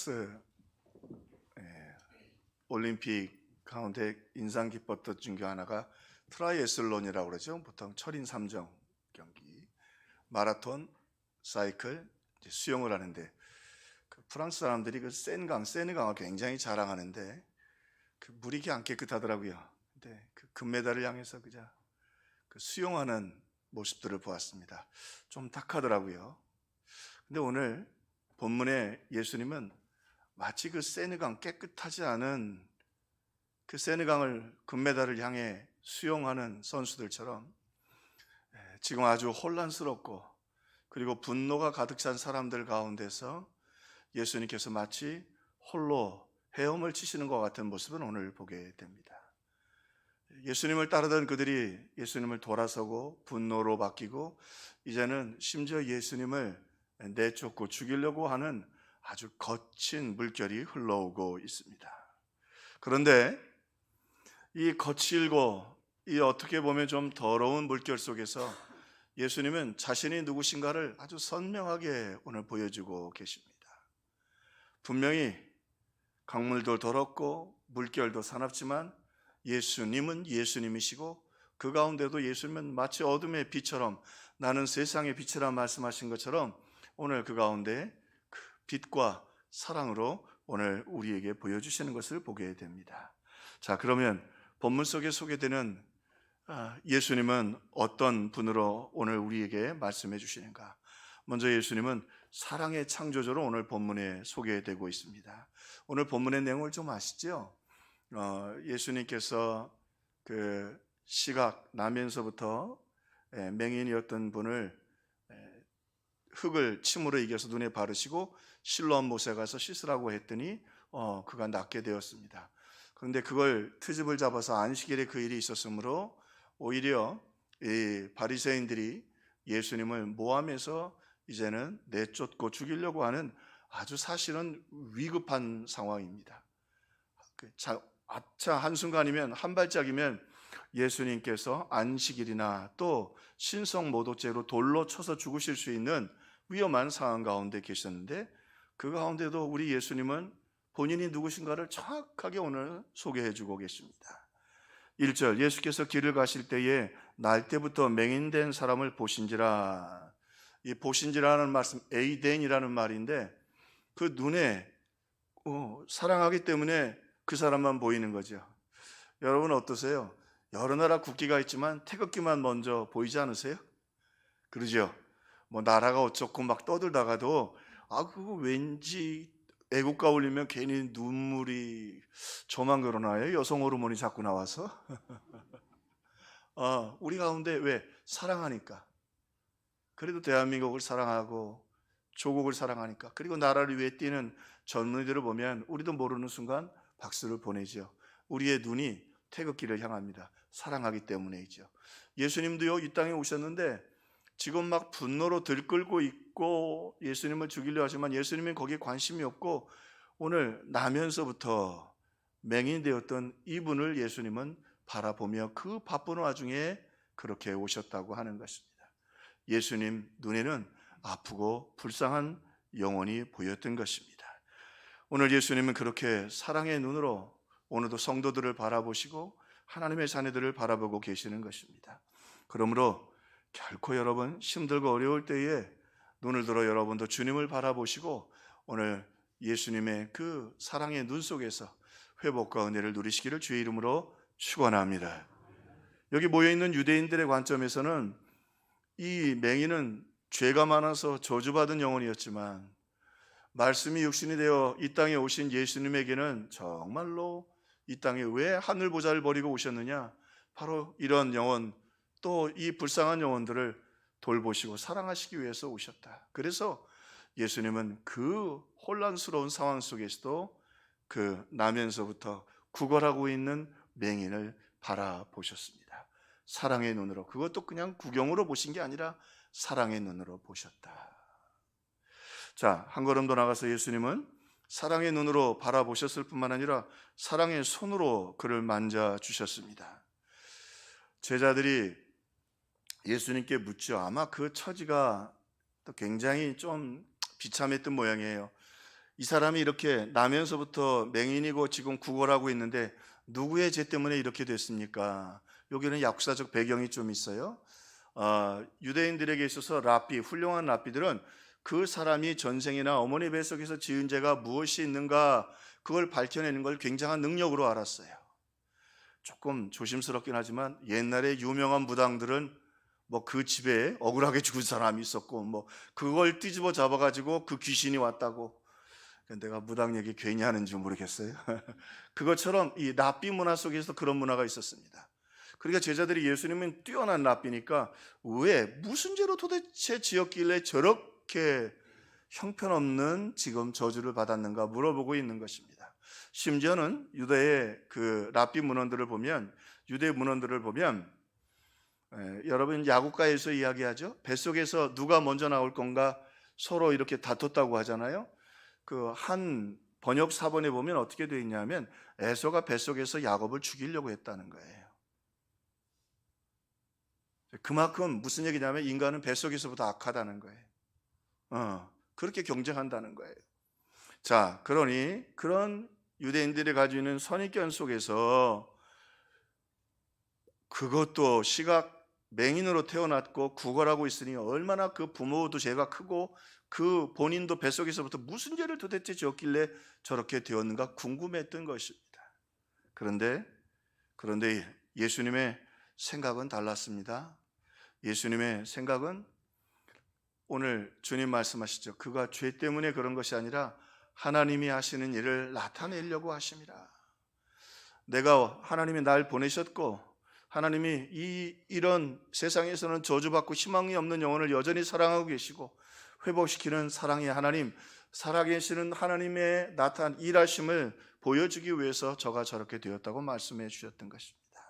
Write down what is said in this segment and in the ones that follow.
프랑스 올림픽 가운데 인상 깊었던 중에 하나가 트라이애슬론이라고 그러죠. 보통 철인 3종 경기, 마라톤, 사이클, 수영을 하는데 그 프랑스 사람들이 그 세느강을 굉장히 자랑하는데 그 물이 안 깨끗하더라고요. 근데 그 금메달을 향해서 그저 그 수영하는 모습들을 보았습니다. 좀 탁하더라고요. 근데 오늘 본문에 예수님은 마치 그 세느강, 깨끗하지 않은 그 세느강을 금메달을 향해 수영하는 선수들처럼 지금 아주 혼란스럽고 그리고 분노가 가득 찬 사람들 가운데서 예수님께서 마치 홀로 헤엄을 치시는 것 같은 모습을 오늘 보게 됩니다. 예수님을 따르던 그들이 예수님을 돌아서고 분노로 바뀌고 이제는 심지어 예수님을 내쫓고 죽이려고 하는 아주 거친 물결이 흘러오고 있습니다. 그런데 이 거칠고 이 어떻게 보면 좀 더러운 물결 속에서 예수님은 자신이 누구신가를 아주 선명하게 오늘 보여주고 계십니다. 분명히 강물도 더럽고 물결도 사납지만 예수님은 예수님이시고 그 가운데도 예수님은 마치 어둠의 빛처럼 나는 세상의 빛이라 말씀하신 것처럼 오늘 그 가운데 그 빛과 사랑으로 오늘 우리에게 보여주시는 것을 보게 됩니다. 자, 그러면 본문 속에 소개되는 예수님은 어떤 분으로 오늘 우리에게 말씀해 주시는가? 먼저 예수님은 사랑의 창조주로 오늘 본문에 소개되고 있습니다. 오늘 본문의 내용을 좀 아시죠? 예수님께서 그 시각 나면서부터 맹인이었던 분을 흙을 침으로 이겨서 눈에 바르시고 실로암 못에 가서 씻으라고 했더니 그가 낫게 되었습니다. 그런데 그걸 트집을 잡아서 안식일에 그 일이 있었으므로 오히려 이 바리새인들이 예수님을 모함해서 이제는 내쫓고 죽이려고 하는 아주 사실은 위급한 상황입니다. 아차 한순간이면 한 발짝이면 예수님께서 안식일이나 또 신성모독죄로 돌로 쳐서 죽으실 수 있는 위험한 상황 가운데 계셨는데 그 가운데도 우리 예수님은 본인이 누구신가를 정확하게 오늘 소개해 주고 계십니다. 1절 예수께서 길을 가실 때에 날 때부터 맹인된 사람을 보신지라. 이 보신지라는 말씀 에이덴이라는 말인데 그 눈에 사랑하기 때문에 그 사람만 보이는 거죠. 여러분 어떠세요? 여러 나라 국기가 있지만 태극기만 먼저 보이지 않으세요? 그러죠? 뭐 나라가 어쩌고 막 떠들다가도 그거 왠지 애국가 올리면 괜히 눈물이 저만 그러나요? 여성 호르몬이 자꾸 나와서 우리 가운데 왜? 사랑하니까. 그래도 대한민국을 사랑하고 조국을 사랑하니까 그리고 나라를 위해 뛰는 젊은이들을 보면 우리도 모르는 순간 박수를 보내죠. 우리의 눈이 태극기를 향합니다. 사랑하기 때문이죠. 예수님도요 이 땅에 오셨는데 지금 막 분노로 들끓고 있고 예수님을 죽이려 하지만 예수님은 거기에 관심이 없고 오늘 나면서부터 맹인되었던 이분을 예수님은 바라보며 그 바쁜 와중에 그렇게 오셨다고 하는 것입니다. 예수님 눈에는 아프고 불쌍한 영혼이 보였던 것입니다. 오늘 예수님은 그렇게 사랑의 눈으로 오늘도 성도들을 바라보시고 하나님의 자녀들을 바라보고 계시는 것입니다. 그러므로 결코 여러분 힘들고 어려울 때에 눈을 들어 여러분도 주님을 바라보시고 오늘 예수님의 그 사랑의 눈 속에서 회복과 은혜를 누리시기를 주의 이름으로 축원합니다. 여기 모여있는 유대인들의 관점에서는 이 맹인은 죄가 많아서 저주받은 영혼이었지만 말씀이 육신이 되어 이 땅에 오신 예수님에게는 정말로 이 땅에 왜 하늘보좌를 버리고 오셨느냐? 바로 이런 영혼 또 이 불쌍한 영혼들을 돌보시고 사랑하시기 위해서 오셨다. 그래서 예수님은 그 혼란스러운 상황 속에서도 그 나면서부터 구걸하고 있는 맹인을 바라보셨습니다. 사랑의 눈으로, 그것도 그냥 구경으로 보신 게 아니라 사랑의 눈으로 보셨다. 자, 한 걸음 더 나가서 예수님은 사랑의 눈으로 바라보셨을 뿐만 아니라 사랑의 손으로 그를 만져주셨습니다. 제자들이 예수님께 묻죠. 아마 그 처지가 또 굉장히 좀 비참했던 모양이에요. 이 사람이 이렇게 나면서부터 맹인이고 지금 구걸하고 있는데 누구의 죄 때문에 이렇게 됐습니까? 여기는 역사적 배경이 좀 있어요. 유대인들에게 있어서 랍비, 훌륭한 랍비들은 그 사람이 전생이나 어머니 뱃속에서 지은 죄가 무엇이 있는가 그걸 밝혀내는 걸 굉장한 능력으로 알았어요. 조금 조심스럽긴 하지만 옛날에 유명한 무당들은 뭐 그 집에 억울하게 죽은 사람이 있었고 뭐 그걸 뒤집어 잡아가지고 그 귀신이 왔다고. 내가 무당 얘기 괜히 하는지 모르겠어요. 그것처럼 이 랍비 문화 속에서 그런 문화가 있었습니다. 그러니까 제자들이 예수님은 뛰어난 랍비니까 왜 무슨 죄로 도대체 지었길래 저렇게 형편없는 지금 저주를 받았는가 물어보고 있는 것입니다. 심지어는 유대의 그 랍비 문헌들을 보면 유대 문헌들을 보면 여러분 야구가에서 이야기하죠. 뱃속에서 누가 먼저 나올 건가 서로 이렇게 다퉜다고 하잖아요. 그 한 번역 사본에 보면 어떻게 되어 있냐면 에서가 뱃속에서 야곱을 죽이려고 했다는 거예요. 그만큼 무슨 얘기냐면 인간은 뱃속에서부터 악하다는 거예요. 그렇게 경쟁한다는 거예요. 자, 그러니 그런 유대인들이 가지고 있는 선입견 속에서 그것도 시각 맹인으로 태어났고 구걸하고 있으니 얼마나 그 부모도 죄가 크고 그 본인도 뱃속에서부터 무슨 죄를 도대체 지었길래 저렇게 되었는가 궁금했던 것입니다. 그런데 예수님의 생각은 달랐습니다. 예수님의 생각은 오늘 주님 말씀하시죠. 그가 죄 때문에 그런 것이 아니라 하나님이 하시는 일을 나타내려고 하심이라. 내가 하나님이 날 보내셨고 하나님이 이런 세상에서는 저주받고 희망이 없는 영혼을 여전히 사랑하고 계시고 회복시키는 사랑의 하나님, 살아계시는 하나님의 나타난 일하심을 보여주기 위해서 저가 저렇게 되었다고 말씀해 주셨던 것입니다.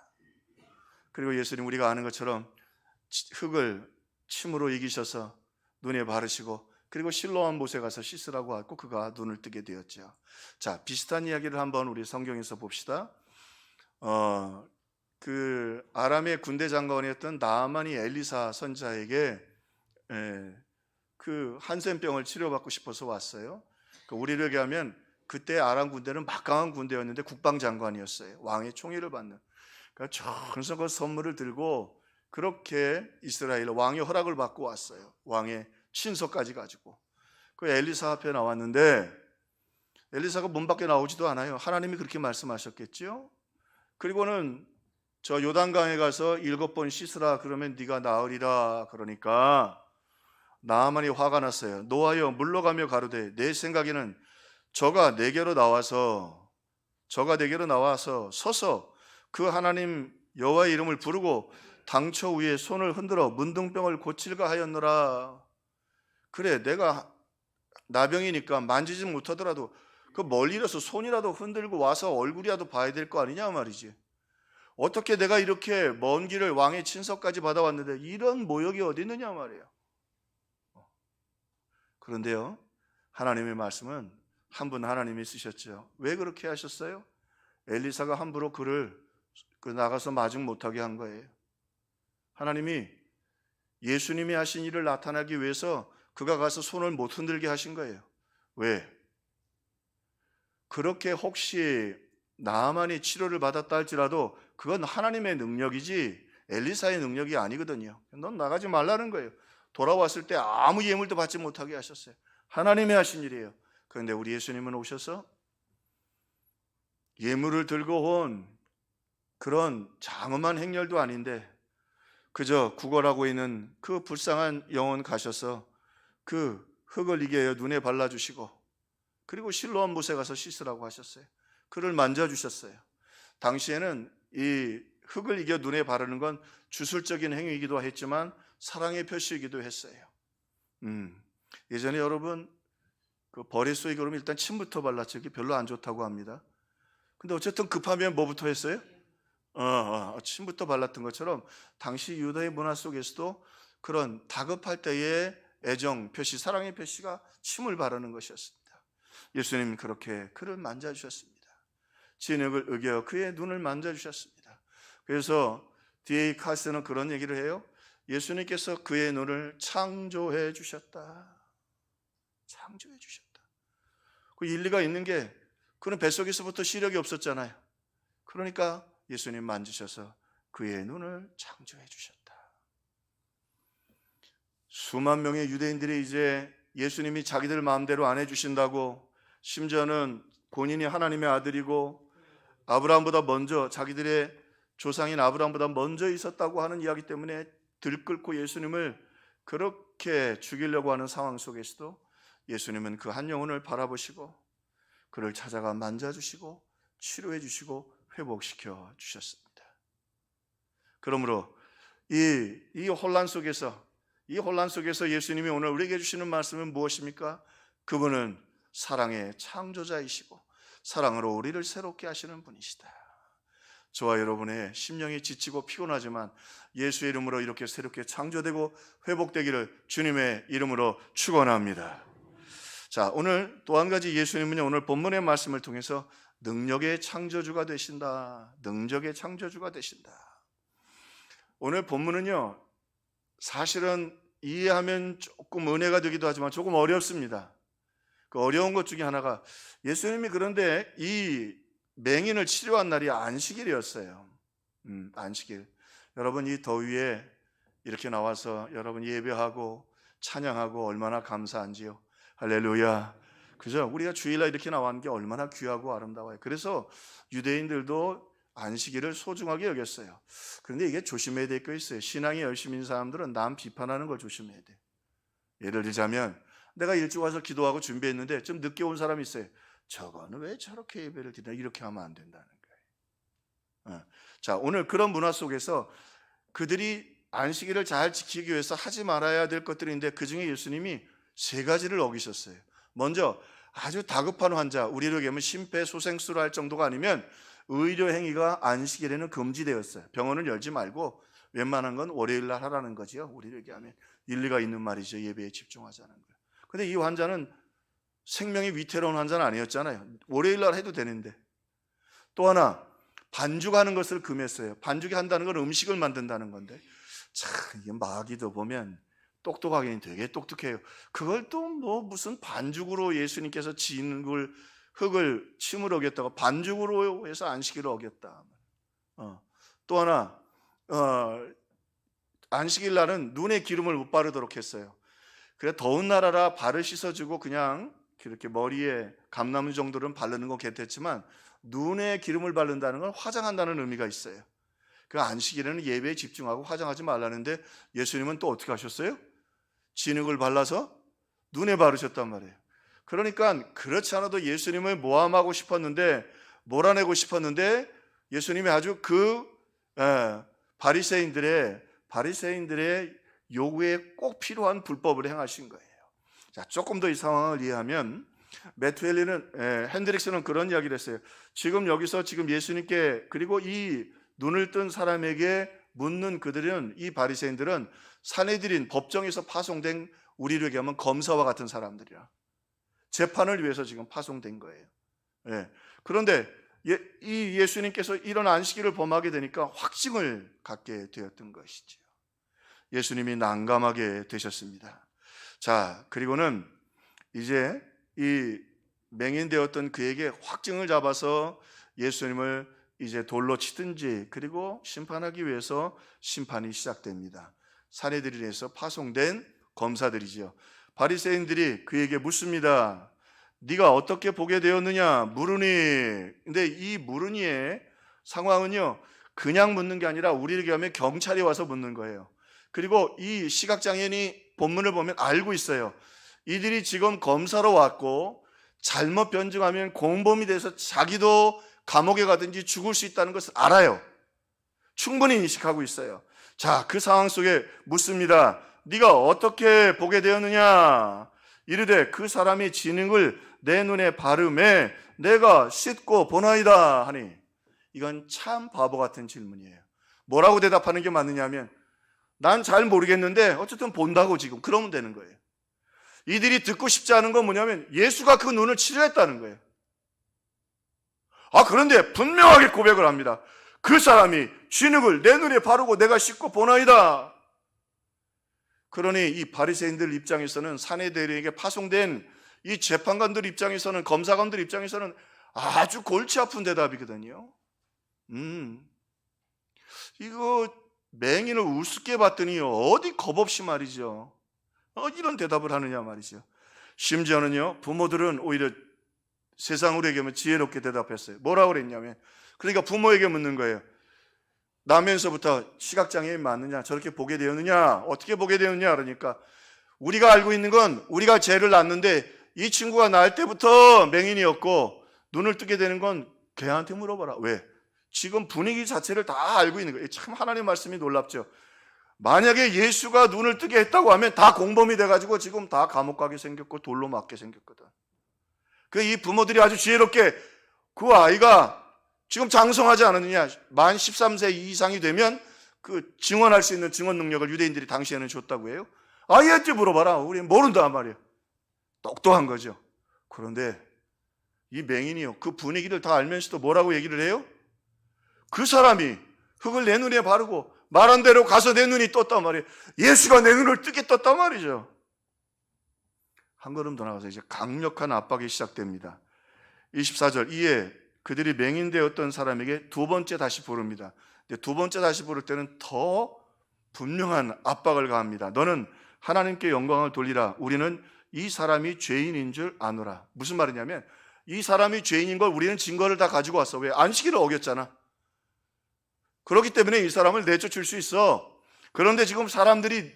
그리고 예수님 우리가 아는 것처럼 흙을 침으로 이기셔서 눈에 바르시고 그리고 실로암 못에 가서 씻으라고 하고 그가 눈을 뜨게 되었죠. 자, 비슷한 이야기를 한번 우리 성경에서 봅시다. 그 아람의 군대 장관이었던 나아만이 엘리사 선지자에게 그 한센병을 치료받고 싶어서 왔어요. 우리를 얘기하면 그때 아람 군대는 막강한 군대였는데 국방장관이었어요. 왕의 총애를 받는. 그러니까 정성껏 선물을 들고 그렇게 이스라엘 왕의 허락을 받고 왔어요. 왕의 친서까지 가지고. 그 엘리사 앞에 나왔는데 엘리사가 문 밖에 나오지도 않아요. 하나님이 그렇게 말씀하셨겠죠. 그리고는 저 요단강에 가서 7번 씻으라 그러면 네가 나으리라 그러니까 나아만이 화가 났어요. 노하여 물러가며 가로되 내 생각에는 저가 내게로 나와서 서서 그 하나님 여호와의 이름을 부르고 당처 위에 손을 흔들어 문둥병을 고칠까 하였노라. 그래 내가 나병이니까 만지지 못하더라도 그 멀리라서 손이라도 흔들고 와서 얼굴이라도 봐야 될 거 아니냐 말이지. 어떻게 내가 이렇게 먼 길을 왕의 친서까지 받아왔는데 이런 모욕이 어디 있느냐 말이에요. 그런데요, 하나님의 말씀은 한 분 하나님이 쓰셨죠. 왜 그렇게 하셨어요? 엘리사가 함부로 그를 나가서 마중 못하게 한 거예요. 하나님이 예수님이 하신 일을 나타나기 위해서 그가 가서 손을 못 흔들게 하신 거예요. 왜? 그렇게 혹시 나아만이 치료를 받았다 할지라도 그건 하나님의 능력이지 엘리사의 능력이 아니거든요. 넌 나가지 말라는 거예요. 돌아왔을 때 아무 예물도 받지 못하게 하셨어요. 하나님이 하신 일이에요. 그런데 우리 예수님은 오셔서 예물을 들고 온 그런 장엄한 행렬도 아닌데 그저 구걸하고 있는 그 불쌍한 영혼 가셔서 그 흙을 이겨 눈에 발라주시고 그리고 실로암 못에 가서 씻으라고 하셨어요. 그를 만져주셨어요. 당시에는 이 흙을 이겨 눈에 바르는 건 주술적인 행위이기도 했지만 사랑의 표시이기도 했어요. 예전에 여러분 그 버릿소이 그러면 일단 침부터 발랐죠. 이게 별로 안 좋다고 합니다. 근데 어쨌든 급하면 뭐부터 했어요? 침부터 발랐던 것처럼 당시 유다의 문화 속에서도 그런 다급할 때의 애정 표시, 사랑의 표시가 침을 바르는 것이었습니다. 예수님 그렇게 그를 만져주셨습니다. 진흙을 으겨 그의 눈을 만져주셨습니다. 그래서 D.A. 카스는 그런 얘기를 해요. 예수님께서 그의 눈을 창조해 주셨다. 창조해 주셨다. 그 일리가 있는 게 그는 뱃속에서부터 시력이 없었잖아요. 그러니까 예수님 만지셔서 그의 눈을 창조해 주셨다. 수만 명의 유대인들이 이제 예수님이 자기들 마음대로 안 해주신다고, 심지어는 본인이 하나님의 아들이고 아브라함보다 먼저, 자기들의 조상인 아브라함보다 먼저 있었다고 하는 이야기 때문에 들끓고 예수님을 그렇게 죽이려고 하는 상황 속에서도 예수님은 그 한 영혼을 바라보시고 그를 찾아가 만져주시고 치료해 주시고 회복시켜 주셨습니다. 그러므로 이 혼란 속에서 예수님이 오늘 우리에게 주시는 말씀은 무엇입니까? 그분은 사랑의 창조자이시고 사랑으로 우리를 새롭게 하시는 분이시다. 저와 여러분의 심령이 지치고 피곤하지만 예수의 이름으로 이렇게 새롭게 창조되고 회복되기를 주님의 이름으로 축원합니다. 자, 오늘 또 한 가지 예수님은요, 오늘 본문의 말씀을 통해서 능력의 창조주가 되신다. 능력의 창조주가 되신다. 오늘 본문은요, 사실은 이해하면 조금 은혜가 되기도 하지만 조금 어렵습니다. 그 어려운 것 중에 하나가, 예수님이 그런데 이 맹인을 치료한 날이 안식일이었어요. 안식일. 여러분, 이 더위에 이렇게 나와서 여러분 예배하고 찬양하고 얼마나 감사한지요. 할렐루야. 그죠? 우리가 주일날 이렇게 나왔는 게 얼마나 귀하고 아름다워요. 그래서 유대인들도 안식일을 소중하게 여겼어요. 그런데 이게 조심해야 될 거 있어요. 신앙이 열심히 있는 사람들은 남 비판하는 걸 조심해야 돼. 예를 들자면, 내가 일찍 와서 기도하고 준비했는데 좀 늦게 온 사람이 있어요. 저거는 왜 저렇게 예배를 드리나? 이렇게 하면 안 된다는 거예요. 자, 오늘 그런 문화 속에서 그들이 안식일을 잘 지키기 위해서 하지 말아야 될 것들인데, 그 중에 예수님이 3가지를 어기셨어요. 먼저, 아주 다급한 환자, 우리로 얘기하면 심폐소생술을 할 정도가 아니면 의료 행위가 안식일에는 금지되었어요. 병원을 열지 말고 웬만한 건 월요일 날 하라는 거지요. 우리로 얘기하면 일리가 있는 말이죠. 예배에 집중하자는 거예요. 근데 이 환자는 생명이 위태로운 환자는 아니었잖아요. 월요일 날 해도 되는데. 또 하나, 반죽하는 것을 금했어요. 반죽이 한다는 건 음식을 만든다는 건데, 참 이게 마귀도 보면 똑똑하긴 되게 똑똑해요. 그걸 또 뭐 무슨 반죽으로 예수님께서 지은 걸, 흙을 침으로 어겼다고 반죽으로 해서 안식일을 어겼다. 또 하나, 안식일 날은 눈에 기름을 못 바르도록 했어요. 그래, 더운 나라라 발을 씻어주고 그냥 이렇게 머리에 감나무 정도는 바르는 건 괜찮지만 눈에 기름을 바른다는 건 화장한다는 의미가 있어요. 그 안식일에는 예배에 집중하고 화장하지 말라는데, 예수님은 또 어떻게 하셨어요? 진흙을 발라서 눈에 바르셨단 말이에요. 그러니까 그렇지 않아도 예수님을 모함하고 싶었는데, 몰아내고 싶었는데, 예수님이 아주 그 바리새인들의 요구에 꼭 필요한 불법을 행하신 거예요. 자, 조금 더 이 상황을 이해하면, 핸드릭스는 그런 이야기를 했어요. 지금 여기서 지금 예수님께, 그리고 이 눈을 뜬 사람에게 묻는 그들은, 이 바리새인들은 산헤드린, 법정에서 파송된, 우리로 얘기하면 검사와 같은 사람들이라, 재판을 위해서 지금 파송된 거예요. 그런데 이 예수님께서 이런 안식일을 범하게 되니까 확증을 갖게 되었던 것이죠. 예수님이 난감하게 되셨습니다. 자, 그리고는 이제 이 맹인되었던 그에게 확증을 잡아서 예수님을 이제 돌로 치든지, 그리고 심판하기 위해서 심판이 시작됩니다. 산헤드린에서 파송된 검사들이지요. 바리새인들이 그에게 묻습니다. 네가 어떻게 보게 되었느냐 물으니. 근데 이 물으니의 상황은요, 그냥 묻는 게 아니라 우리를 얘기하면 경찰이 와서 묻는 거예요. 그리고 이 시각장애인이 본문을 보면 알고 있어요. 이들이 지금 검사로 왔고 잘못 변증하면 공범이 돼서 자기도 감옥에 가든지 죽을 수 있다는 것을 알아요. 충분히 인식하고 있어요. 자, 그 상황 속에 묻습니다. 네가 어떻게 보게 되었느냐? 이르되 그 사람이 진흙을 내 눈에 바르매 내가 씻고 보나이다 하니. 이건 참 바보 같은 질문이에요. 뭐라고 대답하는 게 맞느냐 하면, 난 잘 모르겠는데 어쨌든 본다고 지금, 그러면 되는 거예요. 이들이 듣고 싶지 않은 건 뭐냐면 예수가 그 눈을 치료했다는 거예요. 그런데 분명하게 고백을 합니다. 그 사람이 진흙을 내 눈에 바르고 내가 씻고 보나이다. 그러니 이 바리새인들 입장에서는 산헤드린에게 파송된 이 재판관들 입장에서는, 검사관들 입장에서는 아주 골치 아픈 대답이거든요. 이거 맹인을 우습게 봤더니 어디 겁없이 말이죠. 이런 대답을 하느냐 말이죠. 심지어는요, 부모들은 오히려 세상으로 얘기하면 지혜롭게 대답했어요. 뭐라고 그랬냐면, 그러니까 부모에게 묻는 거예요. 나면서부터 시각장애인 맞느냐? 저렇게 보게 되었느냐? 어떻게 보게 되었느냐? 그러니까 우리가 알고 있는 건 우리가 죄를 낳는데 이 친구가 낳을 때부터 맹인이었고 눈을 뜨게 되는 건 걔한테 물어봐라. 왜? 지금 분위기 자체를 다 알고 있는 거예요. 참 하나님의 말씀이 놀랍죠. 만약에 예수가 눈을 뜨게 했다고 하면 다 공범이 돼가지고 지금 다 감옥 가게 생겼고 돌로 맞게 생겼거든. 이 부모들이 아주 지혜롭게 그 아이가 지금 장성하지 않았느냐, 만 13세 이상이 되면 그 증언할 수 있는 증언 능력을 유대인들이 당시에는 줬다고 해요. 아이한테 물어봐라. 우리 모른다 말이에요. 똑똑한 거죠. 그런데 이 맹인이요, 그 분위기를 다 알면서도 뭐라고 얘기를 해요? 그 사람이 흙을 내 눈에 바르고 말한 대로 가서 내 눈이 떴단 말이에요. 예수가 내 눈을 뜨게 떴단 말이죠. 한 걸음 더 나가서 이제 강력한 압박이 시작됩니다. 24절, 이에 그들이 맹인되었던 사람에게 두 번째 다시 부릅니다. 두 번째 다시 부를 때는 더 분명한 압박을 가합니다. 너는 하나님께 영광을 돌리라. 우리는 이 사람이 죄인인 줄 아노라. 무슨 말이냐면 이 사람이 죄인인 걸 우리는 증거를 다 가지고 왔어. 왜? 안식일을 어겼잖아. 그렇기 때문에 이 사람을 내쫓을 수 있어. 그런데 지금 사람들이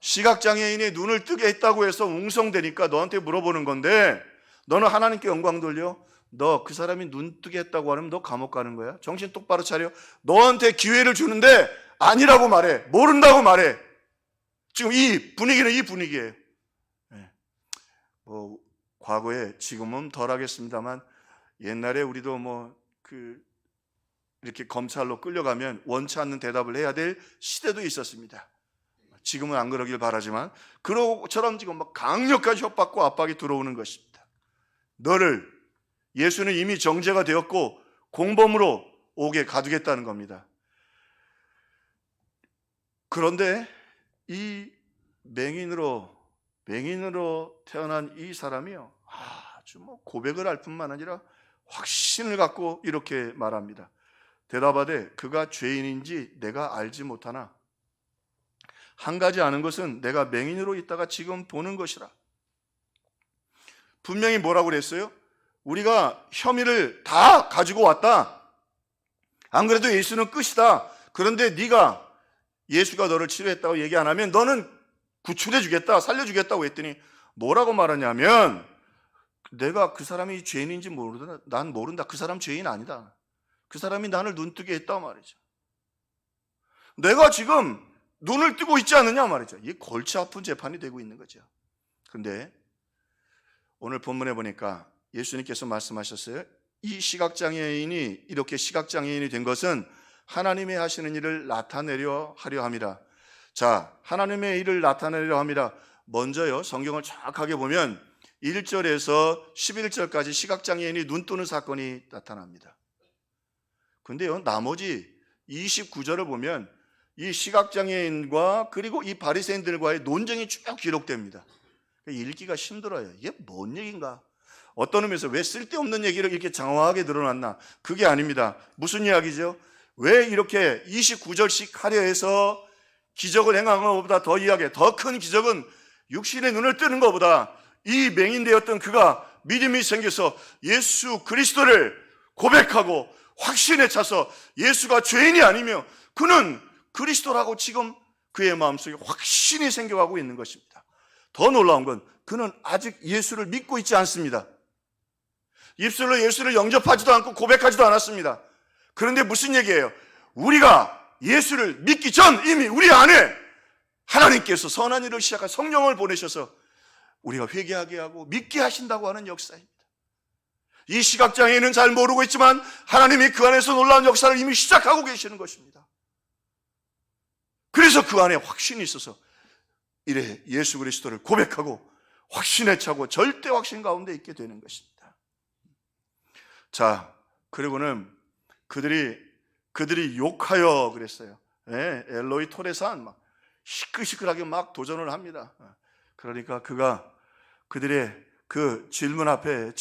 시각장애인의 눈을 뜨게 했다고 해서 웅성대니까 너한테 물어보는 건데, 너는 하나님께 영광 돌려? 너 그 사람이 눈 뜨게 했다고 하면 너 감옥 가는 거야. 정신 똑바로 차려. 너한테 기회를 주는데 아니라고 말해. 모른다고 말해. 지금 이 분위기는 이 분위기예요. 과거에, 지금은 덜 하겠습니다만 옛날에 우리도 이렇게 검찰로 끌려가면 원치 않는 대답을 해야 될 시대도 있었습니다. 지금은 안 그러길 바라지만 그처럼 지금 강력한 협박과 압박이 들어오는 것입니다. 너를, 예수는 이미 정죄가 되었고 공범으로 옥에 가두겠다는 겁니다. 그런데 이 맹인으로 태어난 이 사람이요, 아주 고백을 할 뿐만 아니라 확신을 갖고 이렇게 말합니다. 대답하되 그가 죄인인지 내가 알지 못하나 한 가지 아는 것은 내가 맹인으로 있다가 지금 보는 것이라. 분명히 뭐라고 그랬어요? 우리가 혐의를 다 가지고 왔다. 안 그래도 예수는 끝이다. 그런데 네가 예수가 너를 치료했다고 얘기 안 하면 너는 구출해 주겠다, 살려주겠다고 했더니 뭐라고 말하냐면, 내가 그 사람이 죄인인지 모른다. 난 모른다. 그 사람 죄인 아니다. 그 사람이 나를 눈뜨게 했다 말이죠. 내가 지금 눈을 뜨고 있지 않느냐 말이죠. 이게 골치 아픈 재판이 되고 있는 거죠. 그런데 오늘 본문에 보니까 예수님께서 말씀하셨어요. 이 시각장애인이 이렇게 시각장애인이 된 것은 하나님의 하시는 일을 나타내려 하려 함이라. 자, 하나님의 일을 나타내려 함이라. 먼저요, 성경을 정확하게 보면 1절에서 11절까지 시각장애인이 눈 뜨는 사건이 나타납니다. 근데요, 나머지 29절을 보면 이 시각장애인과 그리고 이 바리새인들과의 논쟁이 쭉 기록됩니다. 읽기가 힘들어요. 이게 뭔 얘기인가? 어떤 의미에서 왜 쓸데없는 얘기를 이렇게 장황하게 늘어놨나? 그게 아닙니다. 무슨 이야기죠? 왜 이렇게 29절씩 하려 해서 기적을 행한 것보다 더 이야기해. 더 큰 기적은 육신의 눈을 뜨는 것보다 이 맹인되었던 그가 믿음이 생겨서 예수 그리스도를 고백하고 확신에 차서 예수가 죄인이 아니며 그는 그리스도라고 지금 그의 마음속에 확신이 생겨가고 있는 것입니다. 더 놀라운 건 그는 아직 예수를 믿고 있지 않습니다. 입술로 예수를 영접하지도 않고 고백하지도 않았습니다. 그런데 무슨 얘기예요? 우리가 예수를 믿기 전 이미 우리 안에 하나님께서 선한 일을 시작한 성령을 보내셔서 우리가 회개하게 하고 믿게 하신다고 하는 역사입니다. 이 시각장애인은 잘 모르고 있지만 하나님이 그 안에서 놀라운 역사를 이미 시작하고 계시는 것입니다. 그래서 그 안에 확신이 있어서 이래 예수 그리스도를 고백하고 확신에 차고 절대 확신 가운데 있게 되는 것입니다. 자, 그리고는 그들이 욕하여 그랬어요. 엘로이 토레산 시끌시끌하게 막 도전을 합니다. 그러니까 그가 그들의 그 질문 앞에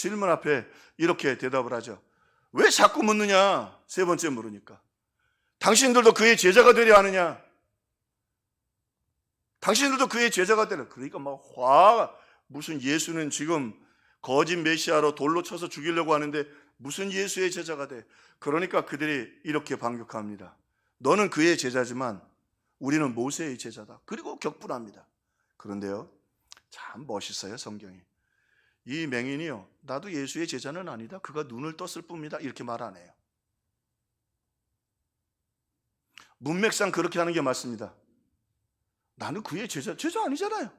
이렇게 대답을 하죠. 왜 자꾸 묻느냐? 세 번째 물으니까. 당신들도 그의 제자가 되려 하느냐? 당신들도 그의 제자가 되려. 그러니까 막 무슨 예수는 지금 거짓 메시아로 돌로 쳐서 죽이려고 하는데 무슨 예수의 제자가 돼? 그러니까 그들이 이렇게 반격합니다. 너는 그의 제자지만 우리는 모세의 제자다. 그리고 격분합니다. 그런데요, 참 멋있어요, 성경이. 이 맹인이요, 나도 예수의 제자는 아니다. 그가 눈을 떴을 뿐이다. 이렇게 말 안 해요. 문맥상 그렇게 하는 게 맞습니다. 나는 그의 제자 아니잖아요.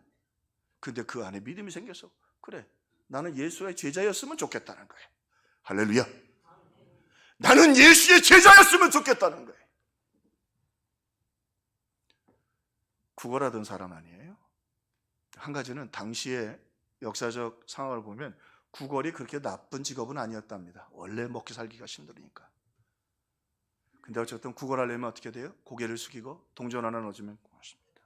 근데 그 안에 믿음이 생겨서 그래, 나는 예수의 제자였으면 좋겠다는 거예요. 할렐루야. 나는 예수의 제자였으면 좋겠다는 거예요. 구걸하던 사람 아니에요? 한 가지는 당시의 역사적 상황을 보면 구걸이 그렇게 나쁜 직업은 아니었답니다. 원래 먹기 살기가 힘들으니까. 근데 어쨌든 구걸하려면 어떻게 돼요? 고개를 숙이고 동전 하나 넣어주면 고맙습니다.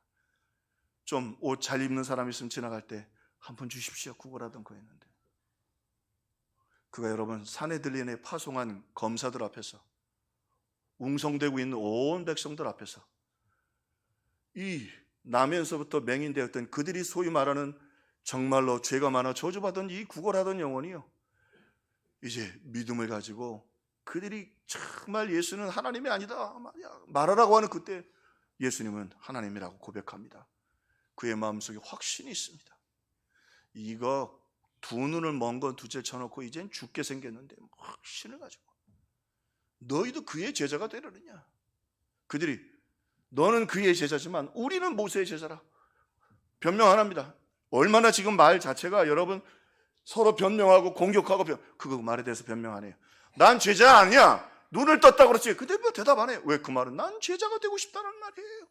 좀 옷 잘 입는 사람 있으면 지나갈 때 한 푼 주십시오. 구걸하던 거였는데, 그가 여러분 산헤드린에 파송한 검사들 앞에서, 웅성되고 있는 온 백성들 앞에서 이 나면서부터 맹인되었던 그들이 소위 말하는 정말로 죄가 많아 저주받은 이 구걸하던 영혼이요, 이제 믿음을 가지고 그들이 정말 예수는 하나님이 아니다 말하라고 하는 그때 예수님은 하나님이라고 고백합니다. 그의 마음속에 확신이 있습니다. 이거 두 눈을 먼 건 둘째 쳐놓고 이젠 죽게 생겼는데 확신을 가지고 너희도 그의 제자가 되려느냐? 그들이 너는 그의 제자지만 우리는 모세의 제자라. 변명 안 합니다. 얼마나 지금 말 자체가 여러분 서로 변명하고 공격하고 그거 말에 대해서 변명 안 해요. 난 제자 아니야. 눈을 떴다 그렇지. 근데 뭐 대답 안 해요. 왜? 그 말은 난 제자가 되고 싶다는 말이에요.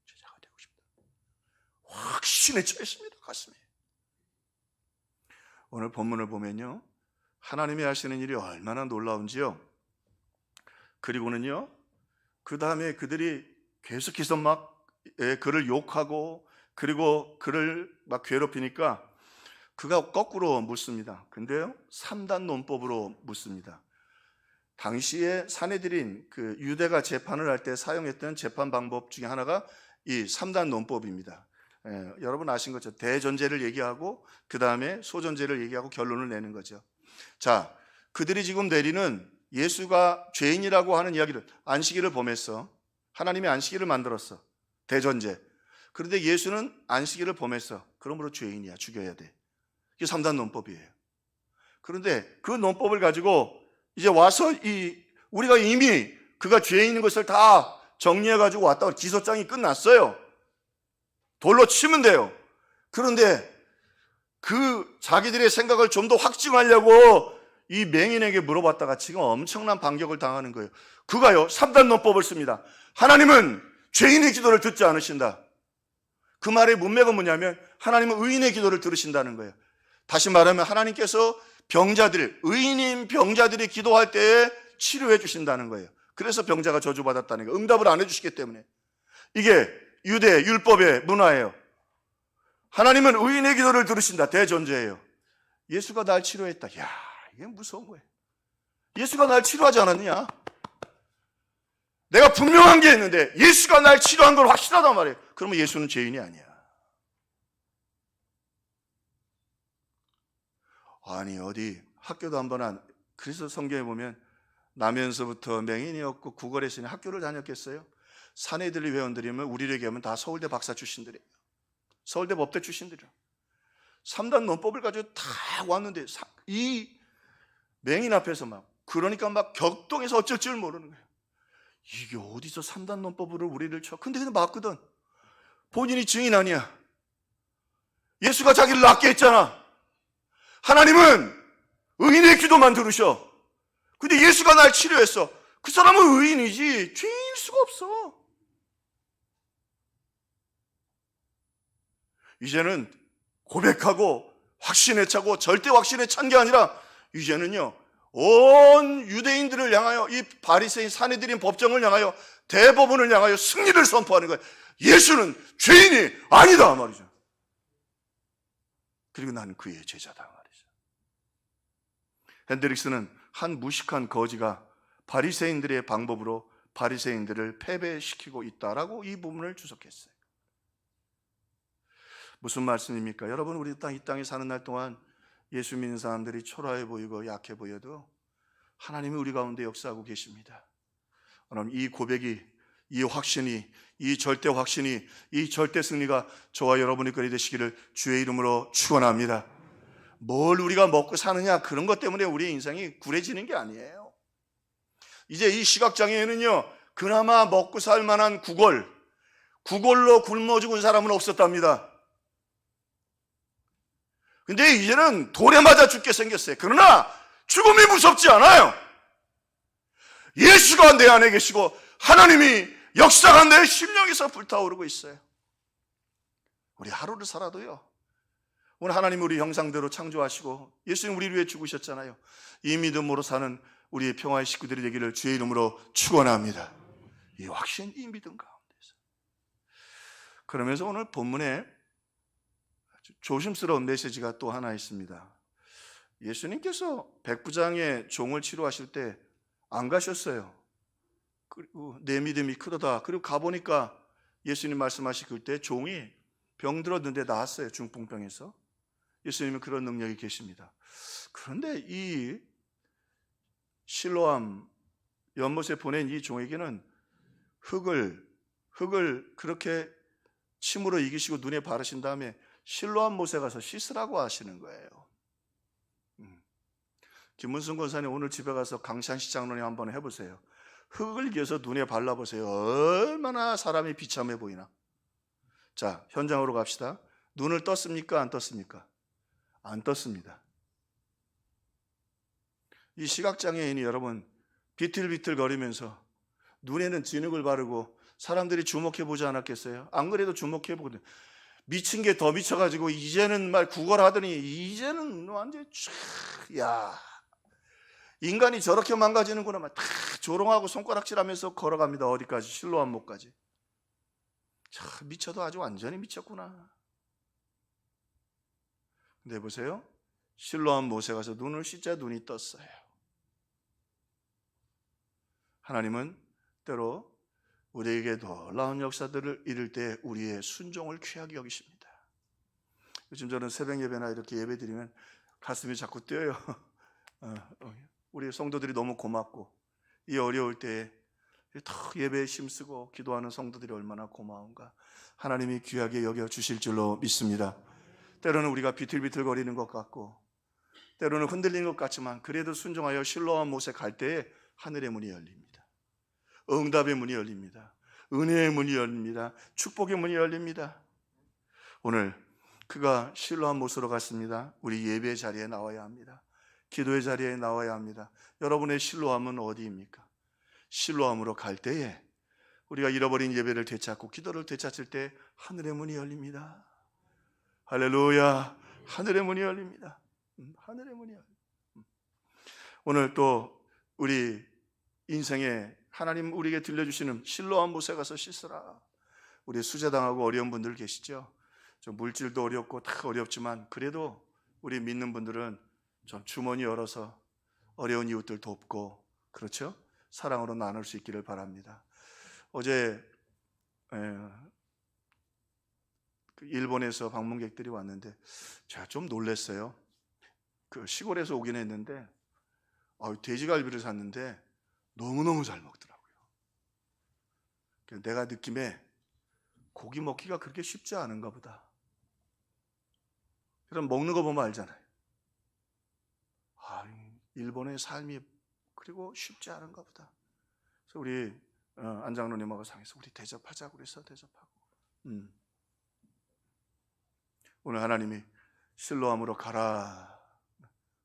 제자가 되고 싶다. 확신에 차 있습니다. 가슴에. 오늘 본문을 보면요, 하나님이 하시는 일이 얼마나 놀라운지요. 그리고는요, 그 다음에 그들이 계속해서 막 그를 욕하고 그리고 그를 막 괴롭히니까 그가 거꾸로 묻습니다. 근데요, 3단 논법으로 묻습니다. 당시에 산헤드린, 그 유대가 재판을 할 때 사용했던 재판 방법 중에 하나가 이 3단 논법입니다. 여러분 아신 것처럼 대전제를 얘기하고 그 다음에 소전제를 얘기하고 결론을 내는 거죠. 자, 그들이 지금 내리는 예수가 죄인이라고 하는 이야기를, 안식일을 범했어. 하나님이 안식일을 만들었어. 대전제. 그런데 예수는 안식일을 범했어. 그러므로 죄인이야. 죽여야 돼. 이게 3단 논법이에요. 그런데 그 논법을 가지고 이제 와서 우리가 이미 그가 죄인인 것을 다 정리해가지고 왔다고 기소장이 끝났어요. 돌로 치면 돼요. 그런데 그 자기들의 생각을 좀 더 확증하려고 이 맹인에게 물어봤다가 지금 엄청난 반격을 당하는 거예요. 그가요, 3단 논법을 씁니다. 하나님은 죄인의 기도를 듣지 않으신다. 그 말의 문맥은 뭐냐면 하나님은 의인의 기도를 들으신다는 거예요. 다시 말하면 하나님께서 의인인 병자들이 기도할 때에 치료해 주신다는 거예요. 그래서 병자가 저주받았다는 거예요. 응답을 안 해주시기 때문에. 이게 유대 율법의 문화예요. 하나님은 의인의 기도를 들으신다. 대전제예요. 예수가 날 치료했다. 야, 이게 무서운 거예요. 예수가 날 치료하지 않았느냐? 내가 분명한 게 있는데 예수가 날 치료한 걸 확실하단 말이에요. 그러면 예수는 죄인이 아니야. 아니 어디 학교도 한번 그래서 성경에 보면 나면서부터 맹인이었고 구걸했으니 학교를 다녔겠어요? 산헤드린 회원들이면 우리를 얘기하면 다 서울대 박사 출신들이에요. 서울대 법대 출신들이에요. 3단 논법을 가지고 다 왔는데 이 맹인 앞에서 그러니까 막 격동해서 어쩔 줄 모르는 거예요. 이게 어디서 3단 논법으로 우리를 쳐? 근데 맞거든. 본인이 증인 아니야. 예수가 자기를 낫게 했잖아. 하나님은 의인의 기도만 들으셔. 근데 예수가 날 치료했어. 그 사람은 의인이지 죄인일 수가 없어. 이제는 고백하고 확신에 차고 절대 확신에 찬 게 아니라 이제는요, 온 유대인들을 향하여 이 바리새인 산헤드린 법정을 향하여 대법원을 향하여 승리를 선포하는 거예요. 예수는 죄인이 아니다 말이죠. 그리고 나는 그의 제자다 말이죠. 핸드릭스는 한 무식한 거지가 바리새인들의 방법으로 바리새인들을 패배시키고 있다라고 이 부분을 주석했어요. 무슨 말씀입니까? 여러분, 우리 이 땅에 사는 날 동안 예수 믿는 사람들이 초라해 보이고 약해 보여도 하나님이 우리 가운데 역사하고 계십니다. 그럼 이 고백이, 이 확신이, 이 절대 확신이, 이 절대 승리가 저와 여러분의 거리 되시기를 주의 이름으로 축원합니다. 뭘 우리가 먹고 사느냐, 그런 것 때문에 우리의 인생이 구려지는 게 아니에요. 이제 이 시각장애에는요, 그나마 먹고 살 만한 구걸로 굶어 죽은 사람은 없었답니다. 근데 이제는 돌에 맞아 죽게 생겼어요. 그러나 죽음이 무섭지 않아요. 예수가 내 안에 계시고 하나님이 역사가 내 심령에서 불타오르고 있어요. 우리 하루를 살아도요, 오늘 하나님 우리 형상대로 창조하시고 예수님 우리를 위해 죽으셨잖아요. 이 믿음으로 사는 우리의 평화의 식구들이 되기를 주의 이름으로 축원합니다. 이 확신, 이 믿음 가운데서. 그러면서 오늘 본문에 조심스러운 메시지가 또 하나 있습니다. 예수님께서 백부장의 종을 치료하실 때 안 가셨어요. 그리고 내 믿음이 크도다. 그리고 가보니까 예수님 말씀하실 때 종이 병들었는데 나았어요. 중풍병에서. 예수님은 그런 능력이 계십니다. 그런데 이 실로암 연못에 보낸 이 종에게는 흙을 그렇게 침으로 이기시고 눈에 바르신 다음에 실로암 못에 가서 씻으라고 하시는 거예요. 김문순 권사님 오늘 집에 가서 강찬시 장로님 한번 해보세요. 흙을 이겨서 눈에 발라보세요. 얼마나 사람이 비참해 보이나. 자, 현장으로 갑시다. 눈을 떴습니까? 안 떴습니까? 안 떴습니다. 이 시각장애인이 여러분 비틀비틀 거리면서 눈에는 진흙을 바르고 사람들이 주목해 보지 않았겠어요? 안 그래도 주목해 보거든요. 미친 게 더 미쳐가지고 이제는 말 구걸하더니 이제는 완전 야, 인간이 저렇게 망가지는구나. 막 다 조롱하고 손가락질하면서 걸어갑니다. 어디까지? 실로암 못까지. 참 미쳐도 아주 완전히 미쳤구나. 근데 보세요. 실로암 못에 가서 눈을 씻자 눈이 떴어요. 하나님은 때로 우리에게 놀라운 역사들을 이룰 때 우리의 순종을 귀하게 여기십니다. 요즘 저는 새벽 예배나 이렇게 예배 드리면 가슴이 자꾸 뛰어요. 우리 성도들이 너무 고맙고 이 어려울 때에 더 예배에 힘쓰고 기도하는 성도들이 얼마나 고마운가. 하나님이 귀하게 여겨주실 줄로 믿습니다. 때로는 우리가 비틀비틀거리는 것 같고 때로는 흔들리는 것 같지만 그래도 순종하여 실로암 못에 갈 때에 하늘의 문이 열립니다. 응답의 문이 열립니다. 은혜의 문이 열립니다. 축복의 문이 열립니다. 오늘 그가 실로암 못으로 갔습니다. 우리 예배 자리에 나와야 합니다. 기도의 자리에 나와야 합니다. 여러분의 실로암은 어디입니까? 실로암으로 갈 때에 우리가 잃어버린 예배를 되찾고 기도를 되찾을 때 하늘의 문이 열립니다. 할렐루야. 하늘의 문이 열립니다. 하늘의 문이 열립니다. 오늘 또 우리 인생에 하나님 우리에게 들려주시는 실로암 못에 가서 씻으라. 우리 수재당하고 어려운 분들 계시죠? 좀 물질도 어렵고 다 어렵지만 그래도 우리 믿는 분들은 좀 주머니 열어서 어려운 이웃들 돕고 그렇죠? 사랑으로 나눌 수 있기를 바랍니다. 어제 일본에서 방문객들이 왔는데 제가 좀 놀랐어요. 그 시골에서 오긴 했는데 돼지갈비를 샀는데 너무너무 잘 먹더라고요. 내가 느낌에 고기 먹기가 그렇게 쉽지 않은가 보다. 그럼 먹는 거 보면 알잖아요. 일본의 삶이 그리고 쉽지 않은가 보다. 그래서 우리 안장로님하고 상해서 우리 대접하자고 그래서 대접하고. 오늘 하나님이 실로암으로 가라.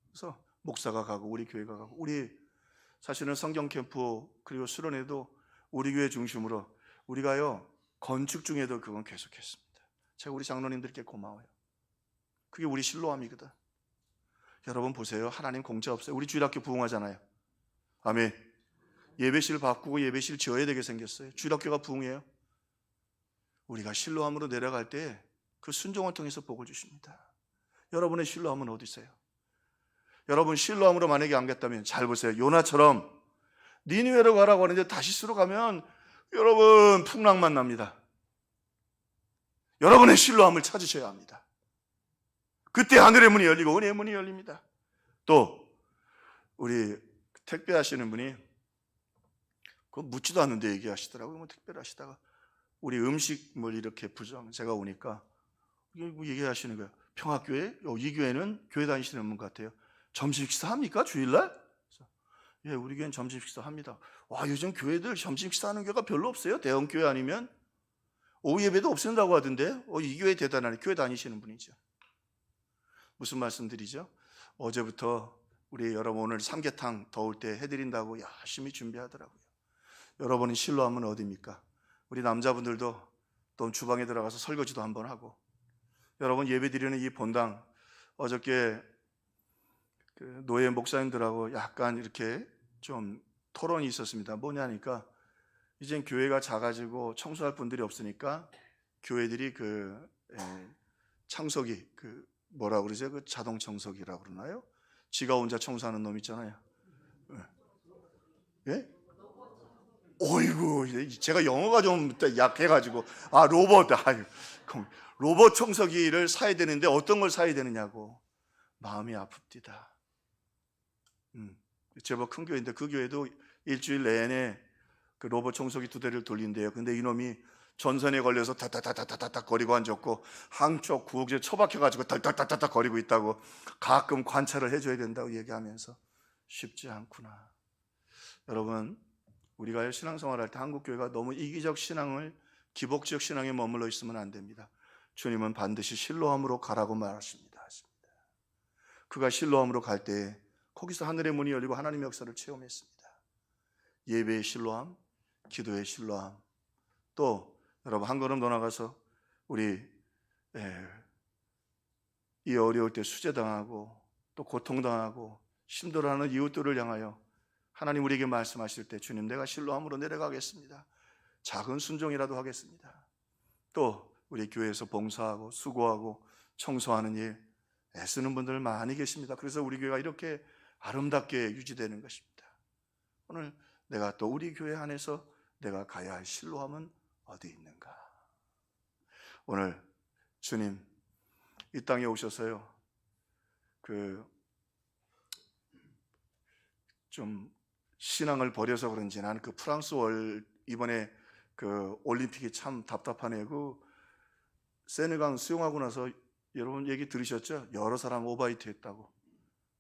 그래서 목사가 가고 우리 교회가 가고 우리 사실은 성경 캠프 그리고 수련회도 우리 교회 중심으로 우리가요 건축 중에도 그건 계속했습니다. 제가 우리 장로님들께 고마워요. 그게 우리 실로암이거든. 여러분 보세요. 하나님 공짜 없어요. 우리 주일학교 부흥하잖아요. 아멘. 예배실 바꾸고 예배실 지어야 되게 생겼어요. 주일학교가 부흥해요. 우리가 실로암으로 내려갈 때 그 순종을 통해서 복을 주십니다. 여러분의 신뢰함은 어디 있어요? 여러분 신뢰함으로 만약에 안 갔다면 잘 보세요. 요나처럼 니느웨로 가라고 하는데 다시스로 가면 여러분 풍랑만 납니다. 여러분의 신뢰함을 찾으셔야 합니다. 그때 하늘의 문이 열리고 은혜의 문이 열립니다. 또 우리 택배하시는 분이 그거 묻지도 않는데 얘기하시더라고요. 뭐 택배를 하시다가 우리 음식물 이렇게 부정 제가 오니까 얘기하시는 거예요. 평화교회? 이 교회는 교회 다니시는 분 같아요. 점심 식사 합니까? 주일날? 예, 우리 교회는 점심 식사 합니다. 와, 요즘 교회들 점심 식사하는 교회가 별로 없어요. 대형 교회 아니면 오후 예배도 없앤다고 하던데. 이 교회 대단하네. 교회 다니시는 분이죠. 무슨 말씀드리죠? 어제부터 우리 여러분 오늘 삼계탕 더울 때 해드린다고 열심히 준비하더라고요. 여러분은 실로하면 어디입니까? 우리 남자분들도 또 주방에 들어가서 설거지도 한번 하고, 여러분 예배 드리는 이 본당 어저께 그 노예 목사님들하고 약간 이렇게 좀 토론이 있었습니다. 뭐냐니까 이젠 교회가 작아지고 청소할 분들이 없으니까 교회들이 청소기 뭐라 그러죠? 그 자동 청소기라고 그러나요? 지가 혼자 청소하는 놈 있잖아요. 예? 어이구, 제가 영어가 좀 약해가지고 로봇 청소기를 사야 되는데 어떤 걸 사야 되느냐고 마음이 아픕디다. 제법 큰 교회인데 그 교회도 일주일 내내 그 로봇 청소기 2대를 돌린대요. 근데 이놈이 전선에 걸려서 다다다다다닥 거리고 앉았고 한쪽 구역에 처박혀가지고 달달달달달 거리고 있다고 가끔 관찰을 해줘야 된다고 얘기하면서 쉽지 않구나. 여러분, 우리가 신앙생활할 때 한국교회가 너무 이기적 신앙을 기복적 신앙에 머물러 있으면 안 됩니다. 주님은 반드시 실로함으로 가라고 말하십니다. 그가 실로함으로 갈 때 거기서 하늘의 문이 열리고 하나님의 역사를 체험했습니다. 예배의 실로함, 기도의 실로함, 또 여러분 한 걸음 더 나가서 우리 이 어려울 때 수재당하고 또 고통당하고 힘들어하는 이웃들을 향하여 하나님 우리에게 말씀하실 때 주님 내가 실로함으로 내려가겠습니다. 작은 순종이라도 하겠습니다. 또 우리 교회에서 봉사하고 수고하고 청소하는 일 애쓰는 분들 많이 계십니다. 그래서 우리 교회가 이렇게 아름답게 유지되는 것입니다. 오늘 내가 또 우리 교회 안에서 내가 가야 할 실로함은 어디 있는가? 오늘 주님 이 땅에 오셔서요 좀 신앙을 버려서 그런지 나는 그 프랑스 이번에 그 올림픽이 참 답답하네요. 그 세느강 수영하고 나서 여러분 얘기 들으셨죠? 여러 사람 오바이트 했다고.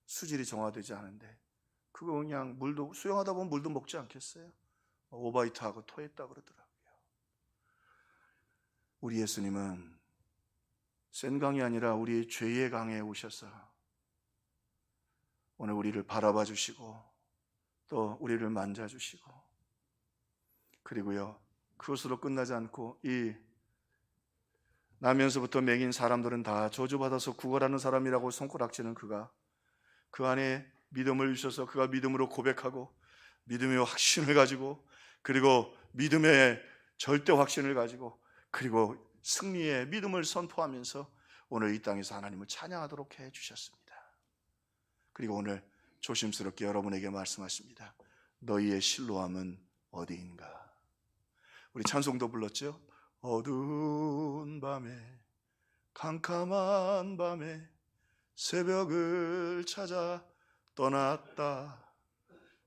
수질이 정화되지 않은데 그거 그냥 수영하다 보면 물도 먹지 않겠어요? 오바이트하고 토했다고 그러더라고요. 우리 예수님은 센 강이 아니라 우리의 죄의 강에 오셔서 오늘 우리를 바라봐 주시고 또 우리를 만져주시고, 그리고요 그것으로 끝나지 않고 이 나면서부터 먹인 사람들은 다 저주받아서 구걸하는 사람이라고 손가락질은 그가 그 안에 믿음을 주셔서 그가 믿음으로 고백하고 믿음의 확신을 가지고 그리고 믿음의 절대 확신을 가지고 그리고 승리의 믿음을 선포하면서 오늘 이 땅에서 하나님을 찬양하도록 해주셨습니다. 그리고 오늘 조심스럽게 여러분에게 말씀하십니다. 너희의 실로함은 어디인가? 우리 찬송도 불렀죠? 어두운 밤에 캄캄한 밤에 새벽을 찾아 떠났다.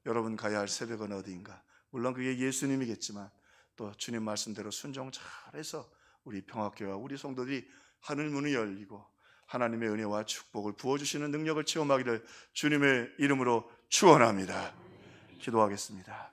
여러분 가야 할 새벽은 어디인가? 물론 그게 예수님이겠지만 또 주님 말씀대로 순종 잘해서 우리 평화교회와 우리 성도들이 하늘 문이 열리고 하나님의 은혜와 축복을 부어주시는 능력을 체험하기를 주님의 이름으로 축원합니다. 기도하겠습니다.